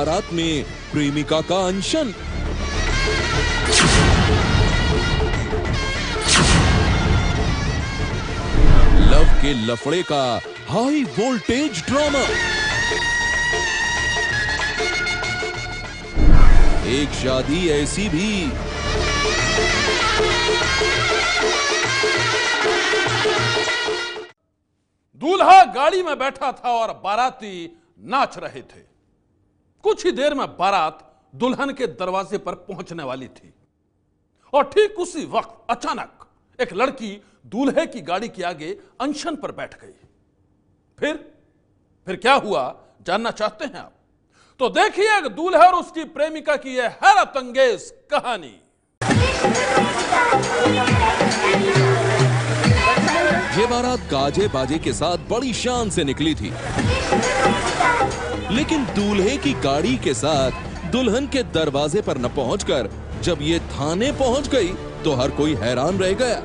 बारात में प्रेमिका का अनशन। लव के लफड़े का हाई वोल्टेज ड्रामा। एक शादी ऐसी भी दूल्हा गाड़ी में बैठा था और बाराती नाच रहे थे। कुछ ही देर में बारात दुल्हन के दरवाजे पर पहुंचने वाली थी और ठीक उसी वक्त अचानक एक लड़की दूल्हे की गाड़ी के आगे अनशन पर बैठ गई। फिर क्या हुआ जानना चाहते हैं आप? तो देखिए दूल्हे और उसकी प्रेमिका की यह हैरत अंगेज कहानी। ये बारात गाजे बाजे के साथ बड़ी शान से निकली थी, लेकिन दूल्हे की गाड़ी के साथ दुल्हन के दरवाजे पर न पहुंचकर जब ये थाने पहुंच गई तो हर कोई हैरान रह गया।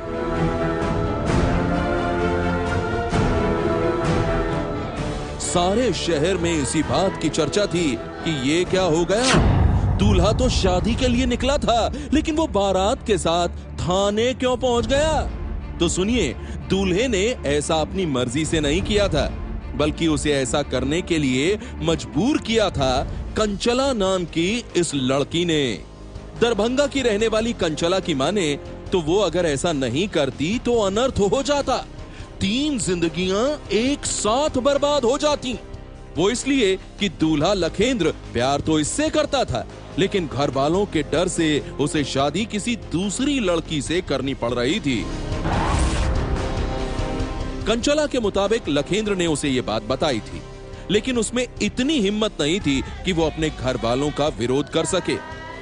सारे शहर में इसी बात की चर्चा थी कि ये क्या हो गया। दूल्हा तो शादी के लिए निकला था, लेकिन वो बारात के साथ थाने क्यों पहुंच गया? तो सुनिए, दूल्हे ने ऐसा अपनी मर्जी से नहीं किया था, बल्कि उसे ऐसा करने के लिए मजबूर किया था कंचला नाम की इस लड़की ने। दरभंगा की रहने वाली कंचला की माने तो वो अगर ऐसा नहीं करती तो अनर्थ हो जाता। 3 जिंदगियां एक साथ बर्बाद हो जाती। वो इसलिए कि दूल्हा लखेंद्र प्यार तो इससे करता था, लेकिन घर वालों के डर से उसे शादी किसी दूसरी लड़की से करनी पड़ रही थी। कंचला के मुताबिक लखेंद्र ने उसे ये बात बताई थी, लेकिन उसमें इतनी हिम्मत नहीं थी कि वो अपने घर वालों का विरोध कर सके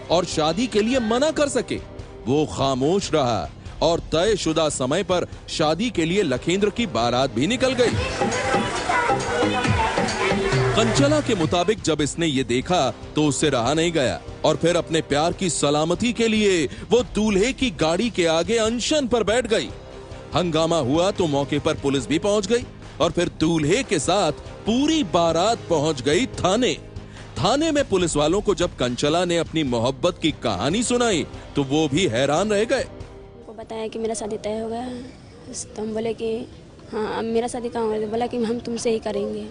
और शादी के लिए मना कर सके। वो खामोश रहा और तयशुदा समय पर शादी के लिए लखेंद्र की बारात भी निकल गई। कंचला के मुताबिक जब इसने ये देखा तो उससे रहा नहीं गया और फिर अपने प्यार की सलामती के लिए वो दूल्हे की गाड़ी के आगे अनशन पर बैठ गई। हंगामा हुआ तो मौके पर पुलिस भी पहुंच गई और फिर दूल्हे के साथ पूरी बारात पहुंच गई थाने। थाने में पुलिस वालों को जब कंचला ने अपनी मोहब्बत की कहानी सुनाई तो वो भी हैरान रह गए। उनको बताया कि मेरा शादी तय हो गया, तो हम बोले कि हाँ अब मेरा शादी कहाँ हो गया? बोला कि हम तुमसे ही करेंगे।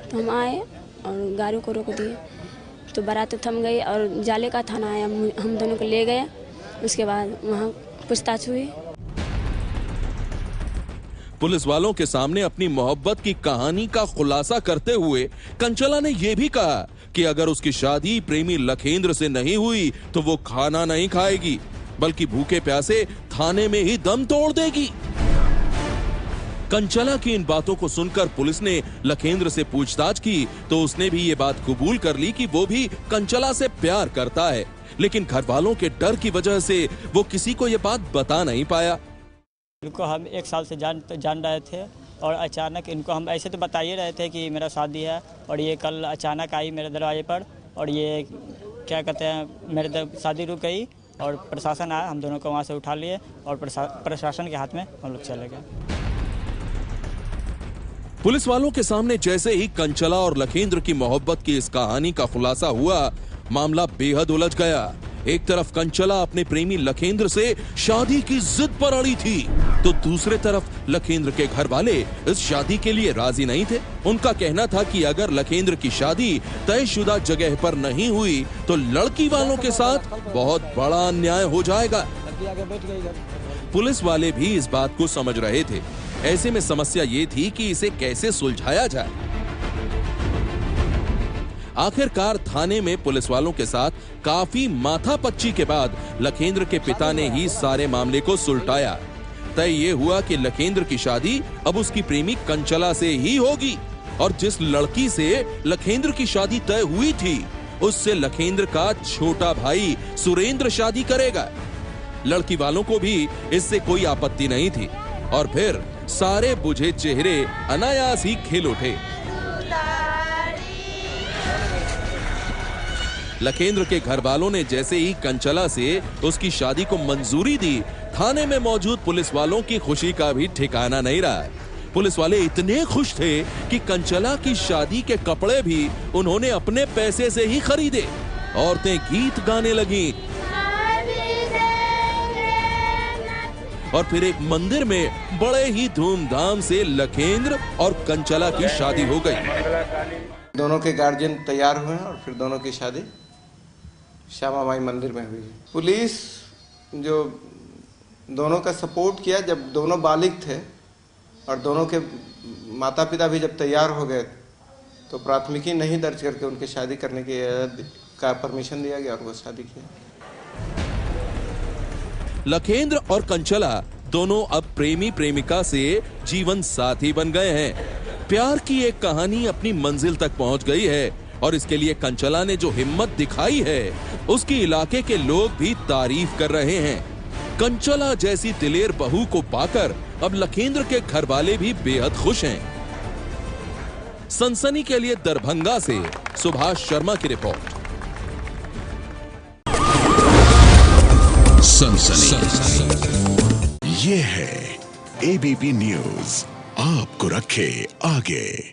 तो हम आए और गाड़ी को रोक दिए तो बारात थम गई और जाले का थाना आया, हम दोनों को ले गए। उसके बाद वहाँ पूछताछ हुई। पुलिस वालों के सामने अपनी मोहब्बत की कहानी का खुलासा करते हुए कंचला ने यह भी कहा कि अगर उसकी शादी प्रेमी लखेंद्र से नहीं हुई तो वो खाना नहीं खाएगी, बल्कि भूखे प्यासे थाने में ही दम तोड़ देगी। कंचला की इन बातों को सुनकर पुलिस ने लखेंद्र से पूछताछ की तो उसने भी ये बात कबूल कर ली कि वो भी कंचला से प्यार करता है, लेकिन घर वालों के डर की वजह से वो किसी को ये बात बता नहीं पाया। इनको हम 1 साल से जान रहे थे और अचानक इनको हम ऐसे तो बता ही रहे थे कि मेरा शादी है, और ये कल अचानक आई मेरे दरवाजे पर और ये क्या कहते हैं मेरे शादी रुक गई और प्रशासन आया, हम दोनों को वहाँ से उठा लिए और प्रशासन के हाथ में हम लोग चले गए। पुलिस वालों के सामने जैसे ही कंचला और लखेंद्र की मोहब्बत की इस कहानी का खुलासा हुआ, मामला बेहद उलझ गया। एक तरफ कंचला अपने प्रेमी लखेंद्र से शादी की जिद पर अड़ी थी, तो दूसरे तरफ लखेंद्र के घर वाले इस शादी के लिए राजी नहीं थे। उनका कहना था कि अगर लखेंद्र की शादी तयशुदा जगह पर नहीं हुई तो लड़की वालों के साथ बहुत बड़ा अन्याय हो जाएगा। पुलिस वाले भी इस बात को समझ रहे थे। ऐसे में समस्या ये थी कि इसे कैसे सुलझाया जाए। आखिरकार थाने में पुलिस वालों के साथ काफी माथापच्ची के बाद लखेंद्र के पिता ने ही सारे मामले को सुलटाया। तय ये हुआ कि लखेंद्र की शादी अब उसकी प्रेमी कंचला से ही होगी और जिस लड़की से लखेंद्र की शादी तय हुई थी उससे लखेंद्र का छोटा भाई सुरेंद्र शादी करेगा। लड़की वालों को भी इससे कोई आपत्ति नहीं थी और फिर सारे बुझे चेहरे अनायास ही खिल उठे। लखेंद्र के घर वालों ने जैसे ही कंचला से उसकी शादी को मंजूरी दी, थाने में मौजूद पुलिस वालों की खुशी का भी ठिकाना नहीं रहा। पुलिस वाले इतने खुश थे कि कंचला की शादी के कपड़े भी उन्होंने अपने पैसे से ही खरीदे। औरतें गीत गाने लगीं और फिर एक मंदिर में बड़े ही धूमधाम से लखेंद्र और कंचला की शादी हो गई। दोनों के गार्जियन तैयार हुए हैं और फिर दोनों की शादी श्यामा माई मंदिर में हुई। पुलिस जो दोनों का सपोर्ट किया, जब दोनों बालिग थे और दोनों के माता पिता भी जब तैयार हो गए तो प्राथमिकी नहीं दर्ज करके उनकी शादी करने की का परमिशन दिया गया और वो शादी किया। लखेंद्र और कंचला दोनों अब प्रेमी प्रेमिका से जीवन साथी बन गए हैं। प्यार की एक कहानी अपनी मंजिल तक पहुंच गई है और इसके लिए कंचला ने जो हिम्मत दिखाई है उसकी इलाके के लोग भी तारीफ कर रहे हैं। कंचला जैसी दिलेर बहू को पाकर अब लखेंद्र के घर वाले भी बेहद खुश हैं। सनसनी के लिए दरभंगा से सुभाष शर्मा की रिपोर्ट। सनसनी ये है एबीपी न्यूज, आपको रखे आगे।